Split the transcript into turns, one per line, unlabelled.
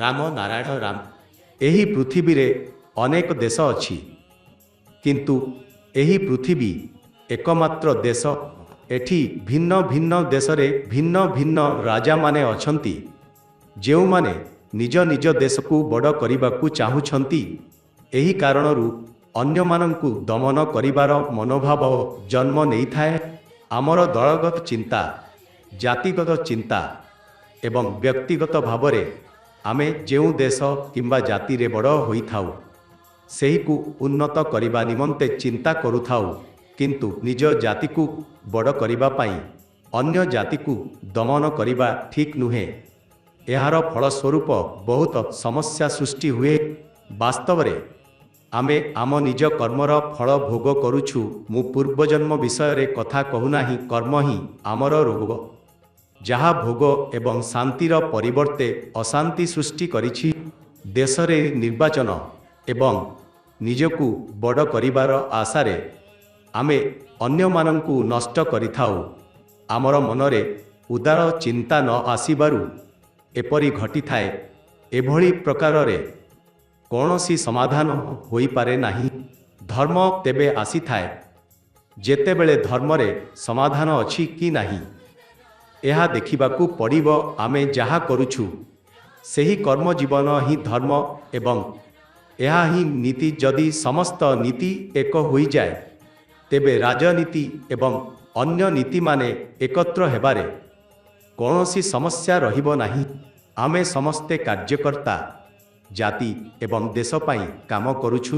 ରାମ ନାରାୟଣ ରାମ। ଏହି ପୃଥିବୀରେ ଅନେକ ଦେଶ ଅଛି, କିନ୍ତୁ ଏହି ପୃଥିବୀ ଏକମାତ୍ର ଦେଶ। ଏଠି ଭିନ୍ନ ଭିନ୍ନ ଦେଶରେ ଭିନ୍ନ ଭିନ୍ନ ରାଜାମାନେ ଅଛନ୍ତି, ଯେଉଁମାନେ ନିଜ ନିଜ ଦେଶକୁ ବଡ଼ କରିବାକୁ ଚାହୁଁଛନ୍ତି। ଏହି କାରଣରୁ ଅନ୍ୟମାନଙ୍କୁ ଦମନ କରିବାର ମନୋଭାବ ଜନ୍ମ ନେଇଥାଏ। ଆମର ଦଳଗତ ଚିନ୍ତା, ଜାତିଗତ ଚିନ୍ତା ଏବଂ ବ୍ୟକ୍ତିଗତ ଭାବରେ ଆମେ ଯେଉଁ ଦେଶ କିମ୍ବା ଜାତିରେ ବଡ଼ ହୋଇଥାଉ, ସେହିକୁ ଉନ୍ନତ କରିବା ନିମନ୍ତେ ଚିନ୍ତା କରୁଥାଉ, କିନ୍ତୁ ନିଜ ଜାତିକୁ ବଡ଼ କରିବା ପାଇଁ ଅନ୍ୟ ଜାତିକୁ ଦମନ କରିବା ଠିକ୍ ନୁହେଁ। ଏହାର ଫଳସ୍ୱରୂପ ବହୁତ ସମସ୍ୟା ସୃଷ୍ଟି ହୁଏ। ବାସ୍ତବରେ ଆମେ ଆମ ନିଜ କର୍ମର ଫଳ ଭୋଗ କରୁଛୁ। ମୁଁ ପୂର୍ବଜନ୍ମ ବିଷୟରେ କଥା କହୁନାହିଁ। କର୍ମ ହିଁ ଆମର ରୋଗ, ଯାହା ଭୋଗ ଏବଂ ଶାନ୍ତିର ପରିବର୍ତ୍ତେ ଅଶାନ୍ତି ସୃଷ୍ଟି କରିଛି। ଦେଶରେ ନିର୍ବାଚନ ଏବଂ ନିଜକୁ ବଡ଼ କରିବାର ଆଶାରେ ଆମେ ଅନ୍ୟମାନଙ୍କୁ ନଷ୍ଟ କରିଥାଉ। ଆମର ମନରେ ଉଦାର ଚିନ୍ତା ନ ଆସିବାରୁ ଏପରି ଘଟିଥାଏ। ଏଭଳି ପ୍ରକାରରେ କୌଣସି ସମାଧାନ ହୋଇପାରେ ନାହିଁ। ଧର୍ମ ତେବେ ଆସିଥାଏ ଯେତେବେଳେ ଧର୍ମରେ ସମାଧାନ ଅଛି କି ନାହିଁ, ଏହା ଦେଖିବାକୁ ପଡ଼ିବ। ଆମେ ଯାହା କରୁଛୁ ସେହି କର୍ମ ଜୀବନ ହିଁ ଧର୍ମ ଏବଂ ଏହା ହିଁ ନୀତି। ଯଦି ସମସ୍ତ ନୀତି ଏକ ହୋଇଯାଏ, ତେବେ ରାଜନୀତି ଏବଂ ଅନ୍ୟ ନୀତିମାନେ ଏକତ୍ର ହେବାରେ କୌଣସି ସମସ୍ୟା ରହିବ ନାହିଁ। ଆମେ ସମସ୍ତେ କାର୍ଯ୍ୟକର୍ତ୍ତା, ଜାତି ଏବଂ ଦେଶ ପାଇଁ କାମ କରୁଛୁ।